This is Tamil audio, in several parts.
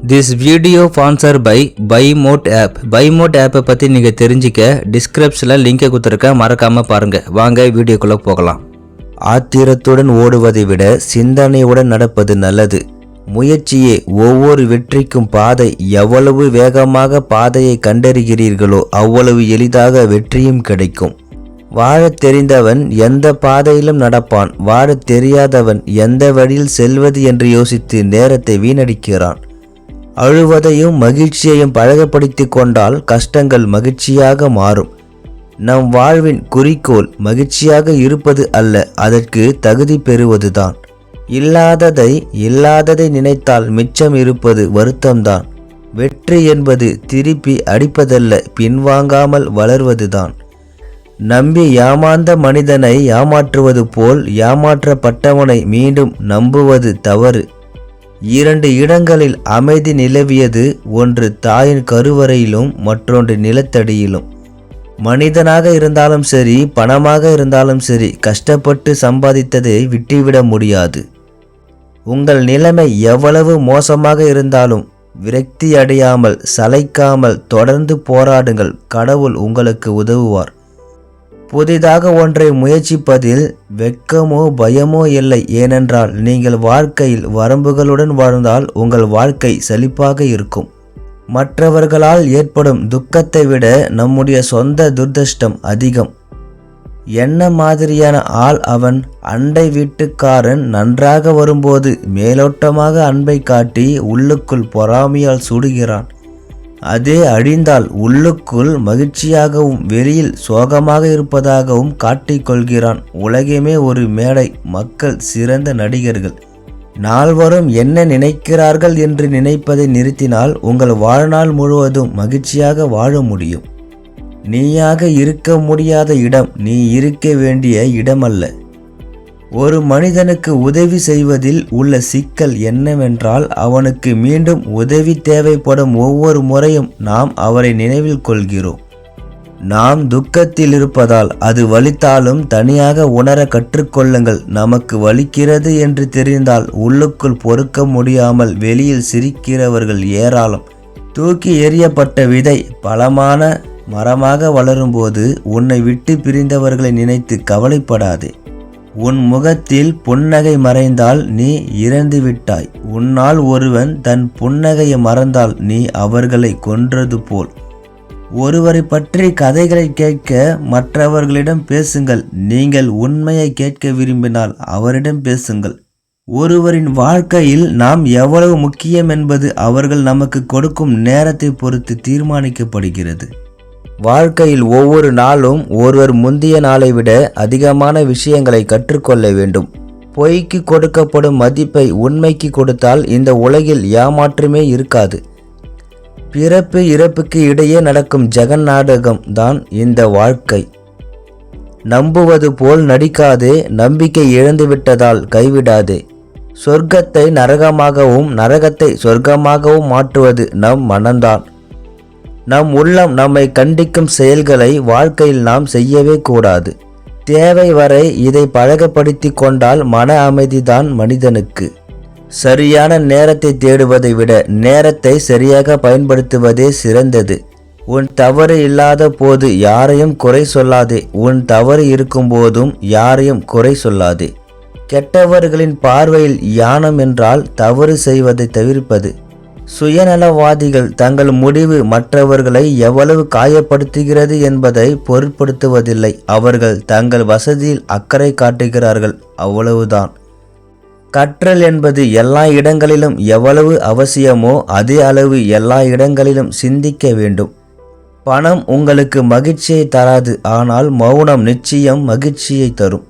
This video sponsored by BuyMote app. BuyMote app பத்தி நீங்க தெரிஞ்சிக்க டிஸ்கிரிப்ஷன்ல லிங்கை கொடுத்திருக்கேன், மறக்காம பாருங்க. வாங்க வீடியோக்குள்ள போகலாம். ஆத்திரத்துடன் ஓடுவதை விட சிந்தனையுடன் நடப்பது நல்லது. முயற்சியே ஒவ்வொரு வெற்றிக்கும் பாதை. எவ்வளவு வேகமாக பாதையை கண்டறிகிறீர்களோ அவ்வளவு எளிதாக வெற்றியும் கிடைக்கும். வாழத் தெரிந்தவன் எந்த பாதையிலும் நடப்பான். வாழத் தெரியாதவன் எந்த வழியில் செல்வது என்று யோசித்து நேரத்தை வீணடிக்கிறான். அழுவதையும் மகிழ்ச்சியையும் பழகப்படுத்தி கொண்டால் கஷ்டங்கள் மகிழ்ச்சியாக மாறும். நம் வாழ்வின் குறிக்கோள் மகிழ்ச்சியாக இருப்பது அல்ல, அதற்கு தகுதி பெறுவதுதான். இல்லாததை நினைத்தால் மிச்சம் இருப்பது வருத்தம்தான். வெற்றி என்பது திருப்பி அடிப்பதல்ல, பின்வாங்காமல் வளர்வதுதான். நம்பி ஏமாந்த மனிதனை ஏமாற்றுவது போல் ஏமாற்றப்பட்டவனை மீண்டும் நம்புவது தவறு. 2 இடங்களில் அமைதி நிலவியது, ஒன்று தாயின் கருவறையிலும் மற்றொன்று நிலத்தடியிலும். மனிதனாக இருந்தாலும் சரி, பணமாக இருந்தாலும் சரி, கஷ்டப்பட்டு சம்பாதித்ததை விட்டுவிட முடியாது. உங்கள் நிலைமை எவ்வளவு மோசமாக இருந்தாலும் விரக்தி அடையாமல் சளைக்காமல் தொடர்ந்து போராடுங்கள். கடவுள் உங்களுக்கு உதவுவார். புதிதாக ஒன்றை முயற்சிப்பதில் வெட்கமோ பயமோ இல்லை. ஏனென்றால் நீங்கள் வாழ்க்கையில் வரம்புகளுடன் வாழ்ந்தால் உங்கள் வாழ்க்கை செழிப்பாக இருக்கும். மற்றவர்களால் ஏற்படும் துக்கத்தை விட நம்முடைய சொந்த துர்தஷ்டம் அதிகம். என்ன மாதிரியான ஆள் அவன்? அண்டை வீட்டுக்காரன் நன்றாக வரும்போது மேலோட்டமாக அன்பை காட்டி உள்ளுக்குள் பொறாமையால் சுடுகிறான். அதே அழிந்தால் உள்ளுக்குள் மகிழ்ச்சியாகவும் வெளியில் சோகமாக இருப்பதாகவும் காட்டிக்கொள்கிறான். உலகமே ஒரு மேடை, மக்கள் சிறந்த நடிகர்கள். நால்வரும் என்ன நினைக்கிறார்கள் என்று நினைப்பதை நிறுத்தினால் உங்கள் வாழ்நாள் முழுவதும் மகிழ்ச்சியாக வாழ முடியும். நீயாக இருக்க முடியாத இடம் நீ இருக்க வேண்டிய இடமல்ல. ஒரு மனிதனுக்கு உதவி செய்வதில் உள்ள சிக்கல் என்னவென்றால் அவனுக்கு மீண்டும் உதவி தேவைப்படும் ஒவ்வொரு முறையும் நாம் அவரை நினைவில் கொள்கிறோம். நாம் துக்கத்தில் இருப்பதால் அது வலித்தாலும் தனியாக உணர கற்றுக்கொள்ளுங்கள். நமக்கு வலிக்கிறது என்று தெரிந்தால் உள்ளுக்குள் பொறுக்க முடியாமல் வெளியில் சிரிக்கிறவர்கள் ஏராளம். தூக்கி எறியப்பட்ட விதை பலமான மரமாக வளரும்போது உன்னை விட்டு பிரிந்தவர்களை நினைத்து கவலைப்படாதே. உன் முகத்தில் புன்னகை மறைந்தால் நீ இறந்து விட்டாய். உன்னால் ஒருவன் தன் புன்னகையை மறந்தால் நீ அவர்களை கொன்றது போல். ஒருவரை பற்றி கதைகளை கேட்க மற்றவர்களிடம் பேசுங்கள். நீங்கள் உண்மையை கேட்க விரும்பினால் அவரிடம் பேசுங்கள். ஒருவரின் வாழ்க்கையில் நாம் எவ்வளவு முக்கியம் என்பது அவர்கள் நமக்கு கொடுக்கும் நேரத்தை பொறுத்து தீர்மானிக்கப்படுகிறது. வாழ்க்கையில் ஒவ்வொரு நாளும் ஒருவர் முந்தைய நாளை விட அதிகமான விஷயங்களை கற்றுக்கொள்ள வேண்டும். பொய்க்கு கொடுக்கப்படும் மதிப்பை உண்மைக்கு கொடுத்தால் இந்த உலகில் ஏமாற்றமே இருக்காது. பிறப்பு இறப்புக்கு இடையே நடக்கும் ஜெகன் நாடகம் தான் இந்த வாழ்க்கை. நம்புவது போல் நடிக்காதே, நம்பிக்கை இழந்துவிட்டதால் கைவிடாதே. சொர்க்கத்தை நரகமாகவும் நரகத்தை சொர்க்கமாகவும் மாற்றுவது நம் மனம்தான். நம் உள்ளம் நம்மை கண்டிக்கும் செயல்களை வாழ்க்கையில் நாம் செய்யவே கூடாது. தேவை வரை இதை பழக்கப்படுத்தி கொண்டால் மன அமைதிதான் மனிதனுக்கு. சரியான நேரத்தை தேடுவதை விட நேரத்தை சரியாக பயன்படுத்துவதே சிறந்தது. உன் தவறு இல்லாத போது யாரையும் குறை சொல்லாதே. உன் தவறு இருக்கும் போதும் யாரையும் குறை சொல்லாதே. கெட்டவர்களின் பார்வையில் யானம் என்றால் தவறு செய்வதை தவிர்ப்பது. சுயநலவாதிகள் தங்கள் முடிவு மற்றவர்களை எவ்வளவு காயப்படுத்துகிறது என்பதை பொருட்படுத்துவதில்லை. அவர்கள் தங்கள் வசதியில் அக்கறை காட்டுகிறார்கள், அவ்வளவுதான். கற்றல் என்பது எல்லா இடங்களிலும் எவ்வளவு அவசியமோ அதே அளவு எல்லா இடங்களிலும் சிந்திக்க வேண்டும். பணம் உங்களுக்கு மகிழ்ச்சியை தராது, ஆனால் மௌனம் நிச்சயம் மகிழ்ச்சியை தரும்.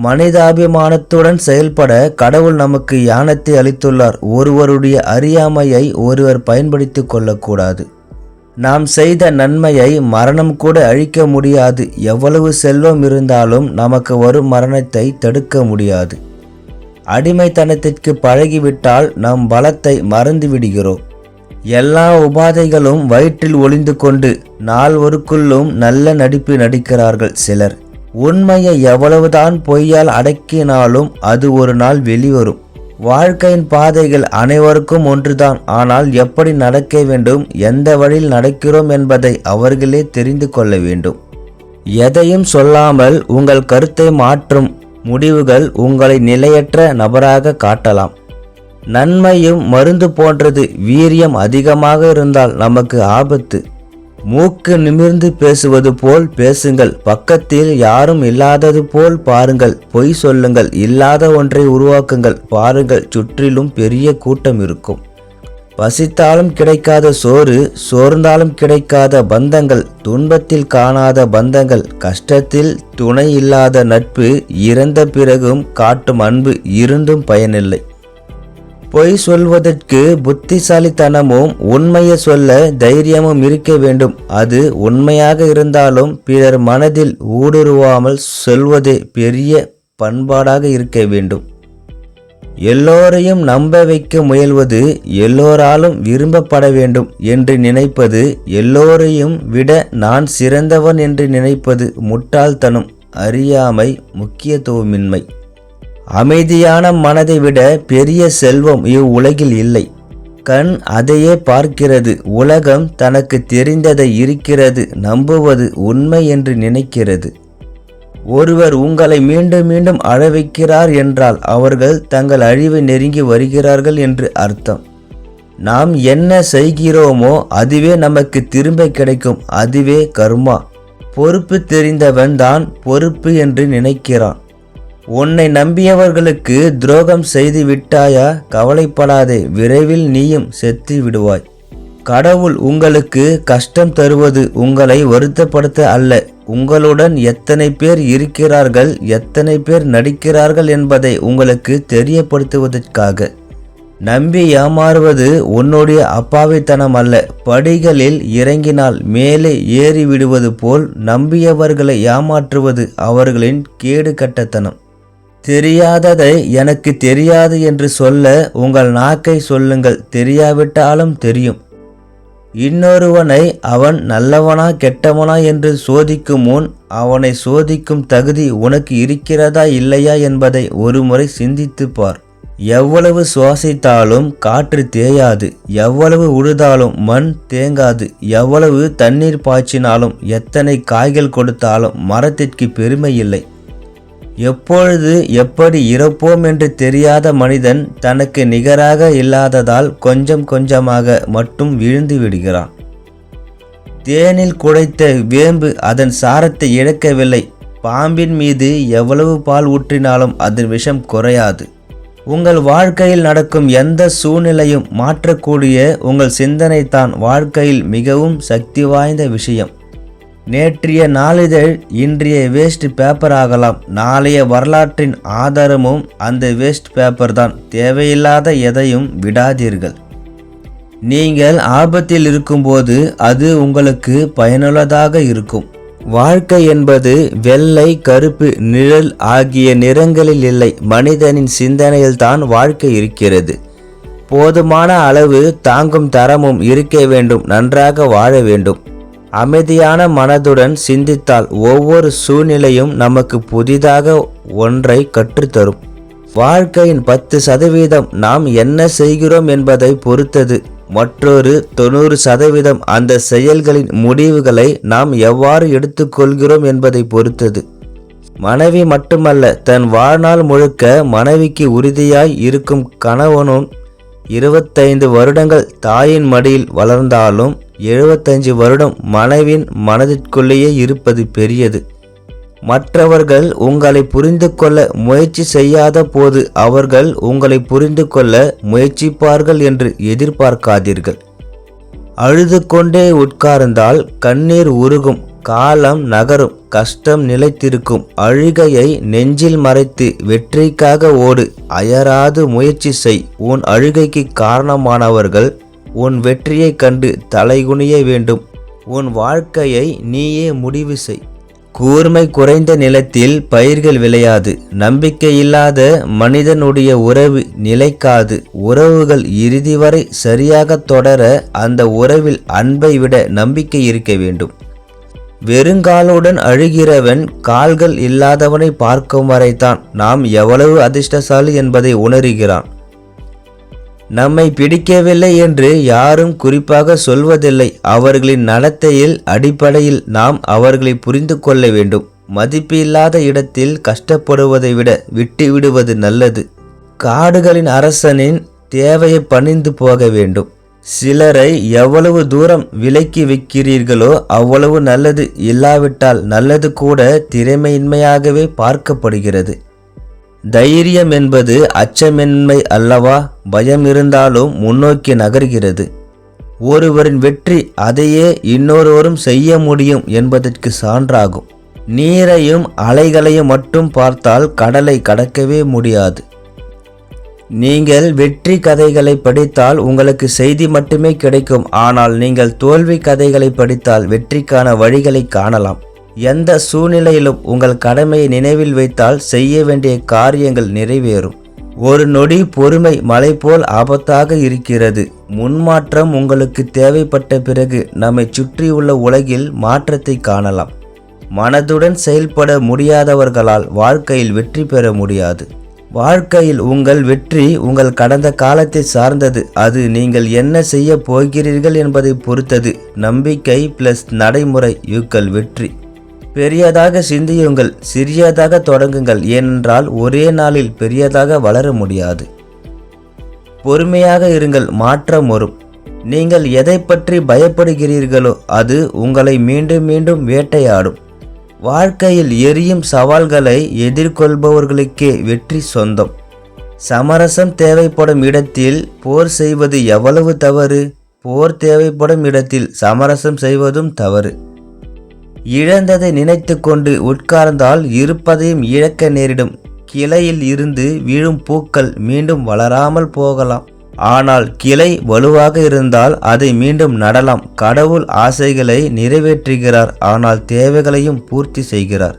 மனிதாபிமானத்துடன் செயல்பட கடவுள் நமக்கு ஞானத்தை அளித்துள்ளார். ஒருவருடைய அறியாமையை ஒருவர் பயன்படுத்தி கொள்ளக்கூடாது. நாம் செய்த நன்மையை மரணம் கூட அழிக்க முடியாது. எவ்வளவு செல்வம் இருந்தாலும் நமக்கு வரும் மரணத்தை தடுக்க முடியாது. அடிமைத்தனத்திற்கு பழகிவிட்டால் நம் பலத்தை மறந்து விடுகிறோம். எல்லா உபாதைகளும் வயிற்றில் ஒளிந்து கொண்டு நால்வருக்குள்ளும் நல்ல நடிப்பு நடிக்கிறார்கள் சிலர். உண்மையை எவ்வளவுதான் பொய்யால் அடக்கினாலும் அது ஒரு நாள் வெளிவரும். வாழ்க்கையின் பாதைகள் அனைவருக்கும் ஒன்றுதான். ஆனால் எப்படி நடக்க வேண்டும், எந்த வழியில் நடக்கிறோம் என்பதை அவர்களே தெரிந்து கொள்ள வேண்டும். எதையும் சொல்லாமல் உங்கள் கருத்தை மாற்றும் முடிவுகள் உங்களை நிலையற்ற நபராக காட்டலாம். நன்மையும் மருந்து போன்றது. வீரியம் அதிகமாக இருந்தால் நமக்கு ஆபத்து. மூக்கு நிமிர்ந்து பேசுவது போல் பேசுங்கள். பக்கத்தில் யாரும் இல்லாதது போல் பாருங்கள். பொய் சொல்லுங்கள். இல்லாத ஒன்றை உருவாக்குங்கள். பாருங்கள், சுற்றிலும் பெரிய கூட்டம் இருக்கும். பசித்தாலும் கிடைக்காத சோறு, சோர்ந்தாலும் கிடைக்காத பந்தங்கள், துன்பத்தில் காணாத பந்தங்கள், கஷ்டத்தில் துணை இல்லாத நட்பு, இறந்த பிறகும் காட்டும் அன்பு இருந்தும் பயனில்லை. பொய் சொல்வதற்கு புத்திசாலித்தனமும் உண்மையை சொல்ல தைரியமும் இருக்க வேண்டும். அது உண்மையாக இருந்தாலும் பிறர் மனதில் ஊடுருவாமல் சொல்வதே பெரிய பண்பாடாக இருக்க வேண்டும். எல்லோரையும் நம்ப வைக்க முயல்வது, எல்லோராலும் விரும்பப்பட வேண்டும் என்று நினைப்பது, எல்லோரையும் விட நான் சிறந்தவன் என்று நினைப்பது முட்டாள்தனம், அறியாமை, முக்கியத்துவமின்மை. அமைதியான மனதை விட பெரிய செல்வம் இவ்வுலகில் இல்லை. கண் அதையே பார்க்கிறது. உலகம் தனக்கு தெரிந்ததை இருக்கிறது நம்புவது உண்மை என்று நினைக்கிறது. ஒருவர் உங்களை மீண்டும் மீண்டும் அழ வைக்கிறார் என்றால் அவர்கள் தங்கள் அழிவை நெருங்கி வருகிறார்கள் என்று அர்த்தம். நாம் என்ன செய்கிறோமோ அதுவே நமக்கு திரும்ப கிடைக்கும். அதுவே கர்மா. பொறுப்பு தெரிந்தவன் தான் பொறுப்பு என்று நினைக்கிறான். உன்னை நம்பியவர்களுக்கு துரோகம் செய்து விட்டாயா? கவலைப்படாதே, விரைவில் நீயும் செத்து விடுவாய். கடவுள் உங்களுக்கு கஷ்டம் தருவது உங்களை வருத்தப்படுத்த அல்ல, உங்களுடன் எத்தனை பேர் இருக்கிறார்கள், எத்தனை பேர் நடிக்கிறார்கள் என்பதை உங்களுக்கு தெரியப்படுத்துவதற்காக. நம்பி ஏமாறுவது உன்னுடைய அப்பாவித்தனம் அல்ல. படிகளில் இறங்கினால் மேலே ஏறி விடுவது போல் நம்பியவர்களை ஏமாற்றுவது அவர்களின் கேடு கட்டத்தனம். தெரியாததை எனக்கு தெரியாது என்று சொல்ல உங்கள் நாக்கை சொல்லுங்கள். தெரியாவிட்டாலும் தெரியும். இன்னொருவனை அவன் நல்லவனா கெட்டவனா என்று சோதிக்கும் முன் அவனை சோதிக்கும் தகுதி உனக்கு இருக்கிறதா இல்லையா என்பதை ஒருமுறை சிந்தித்து பார். எவ்வளவு சுவாசித்தாலும் காற்று தேயாது, எவ்வளவு உழுதாலும் மண் தேங்காது, எவ்வளவு தண்ணீர் பாய்ச்சினாலும் எத்தனை காய்கள் கொடுத்தாலும் மரத்திற்கு பெருமை இல்லை. எப்பொழுது எப்படி இறப்போம் என்று தெரியாத மனிதன் தனக்கு நிகராக இல்லாததால் கொஞ்சம் கொஞ்சமாக மட்டும் விழுந்து விடுகிறான். தேனில் குடைத்த வேம்பு அதன் சாரத்தை இழக்கவில்லை. பாம்பின் மீது எவ்வளவு பால் ஊற்றினாலும் அதன் விஷம் குறையாது. உங்கள் வாழ்க்கையில் நடக்கும் எந்த சூழ்நிலையும் மாற்றக்கூடிய உங்கள் சிந்தனை தான் வாழ்க்கையில் மிகவும் சக்தி வாய்ந்த விஷயம். நேற்றைய நாளிதழ் இன்றைய வேஸ்ட் பேப்பர் ஆகலாம். நாளைய வரலாற்றின் ஆதாரமும் அந்த வேஸ்ட் பேப்பர் தான். தேவையில்லாத எதையும் விடாதீர்கள். நீங்கள் ஆபத்தில் இருக்கும்போது அது உங்களுக்கு பயனுள்ளதாக இருக்கும். வாழ்க்கை என்பது வெள்ளை, கருப்பு, நிழல் ஆகிய நிறங்களில் இல்லை. மனிதனின் சிந்தனையில் தான் வாழ்க்கை இருக்கிறது. போதுமான அளவு தாங்கும் தரமும் இருக்க வேண்டும். நன்றாக வாழ வேண்டும். அமைதியான மனதுடன் சிந்தித்தால் ஒவ்வொரு சூழ்நிலையும் நமக்கு புதிதாக ஒன்றை கற்றுத்தரும். வாழ்க்கையின் 10% நாம் என்ன செய்கிறோம் என்பதை பொறுத்தது. மற்றொரு 90% அந்த செயல்களின் முடிவுகளை நாம் எவ்வாறு எடுத்துக்கொள்கிறோம் என்பதை பொறுத்தது. மனைவி மட்டுமல்ல, தன் வாழ்நாள் முழுக்க மனைவிக்கு உறுதியாய் இருக்கும் கணவனும் 25 வருடங்கள் தாயின் மடியில் வளர்ந்தாலும் 75 வருடம் மனைவின் மனதிற்குள்ளேயே இருப்பது பெரியது. மற்றவர்கள் உங்களை புரிந்து கொள்ள முயற்சி செய்யாத போது அவர்கள் உங்களை புரிந்து கொள்ள முயற்சிப்பார்கள் என்று எதிர்பார்க்காதீர்கள். அழுது கொண்டே உட்கார்ந்தால் கண்ணீர் உருகும், காலம் நகரும், கஷ்டம் நிலைத்திருக்கும். அழுகையை நெஞ்சில் மறைத்து வெற்றிக்காக ஓடு. அயராது முயற்சி செய். உன் அழுகைக்கு காரணமானவர்கள் உன் வெற்றியை கண்டு தலைகுனிய வேண்டும். உன் வாழ்க்கையை நீயே முடிவு செய். கூர்மை குறைந்த நிலத்தில் பயிர்கள் விளையாது. நம்பிக்கை இல்லாத மனிதனுடைய உறவு நிலைக்காது. உறவுகள் இறுதி வரை சரியாக தொடர அந்த உறவில் அன்பை விட நம்பிக்கை இருக்க வேண்டும். வெறுங்காலுடன் அழுகிறவன் கால்கள் இல்லாதவனை பார்க்கும் வரைத்தான் நாம் எவ்வளவு அதிர்ஷ்டசாலி என்பதை உணர்கிறான். நம்மை பிடிக்கவில்லை என்று யாரும் குறிப்பாக சொல்வதில்லை. அவர்களின் நடத்தையில் அடிப்படையில் நாம் அவர்களை புரிந்து கொள்ள வேண்டும். மதிப்பு இல்லாத இடத்தில் கஷ்டப்படுவதை விட விட்டு விடுவது நல்லது. காடுகளின் அரசனின் தேவையை பணிந்து போக வேண்டும். சிலரை எவ்வளவு தூரம் விலக்கி வைக்கிறீர்களோ அவ்வளவு நல்லது. இல்லாவிட்டால் நல்லது கூட திறமையின்மையாகவே பார்க்கப்படுகிறது. தைரியம் என்பது அச்சமின்மை அல்லவா? பயம் இருந்தாலும் முன்னோக்கி நகர்கிறது. ஒருவரின் வெற்றி அதையே இன்னொருவரும் செய்ய முடியும் என்பதற்கு சான்றாகும். நீரையும் அலைகளையும் மட்டும் பார்த்தால் கடலை கடக்கவே முடியாது. நீங்கள் வெற்றி கதைகளை படித்தால் உங்களுக்கு செய்தி மட்டுமே கிடைக்கும். ஆனால் நீங்கள் தோல்வி கதைகளை படித்தால் வெற்றிக்கான வழிகளை காணலாம். எந்த சூழ்நிலையிலும் உங்கள் கடமையை நினைவில் வைத்தால் செய்ய வேண்டிய காரியங்கள் நிறைவேறும். ஒரு நொடி பொறுமை மலை போல் ஆபத்தாக இருக்கிறது. முன்மாற்றம் உங்களுக்கு தேவைப்பட்ட பிறகு நம்மை சுற்றியுள்ள உலகில் மாற்றத்தை காணலாம். மனதுடன் செயல்பட முடியாதவர்களால் வாழ்க்கையில் வெற்றி பெற முடியாது. வாழ்க்கையில் உங்கள் வெற்றி உங்கள் கடந்த காலத்தை சார்ந்தது. அது நீங்கள் என்ன செய்ய போகிறீர்கள் என்பதை பொறுத்தது. நம்பிக்கை பிளஸ் நடைமுறை யுக்கள் வெற்றி. பெரியதாக சிந்தியுங்கள், சிறியதாக தொடங்குங்கள். ஏனென்றால் ஒரே நாளில் பெரியதாக வளர முடியாது. பொறுமையாக இருங்கள், மாற்றம் வரும். நீங்கள் எதை பற்றி பயப்படுகிறீர்களோ அது உங்களை மீண்டும் மீண்டும் வேட்டையாடும். வாழ்க்கையில் எரியும் சவால்களை எதிர்கொள்பவர்களுக்கே வெற்றி சொந்தம். சமரசம் தேவைப்படும் இடத்தில் போர் செய்வது எவ்வளவு தவறு? போர் தேவைப்படும் இடத்தில் சமரசம் செய்வதும் தவறு. இழந்ததை நினைத்து கொண்டு உட்கார்ந்தால் இருப்பதையும் இழக்க நேரிடும். கிளையில் இருந்து விழும் பூக்கள் மீண்டும் வளராமல் போகலாம். ஆனால் கிளை வலுவாக இருந்தால் அதை மீண்டும் நடலாம். கடவுள் ஆசைகளை நிறைவேற்றுகிறார், ஆனால் தேவைகளையும் பூர்த்தி செய்கிறார்.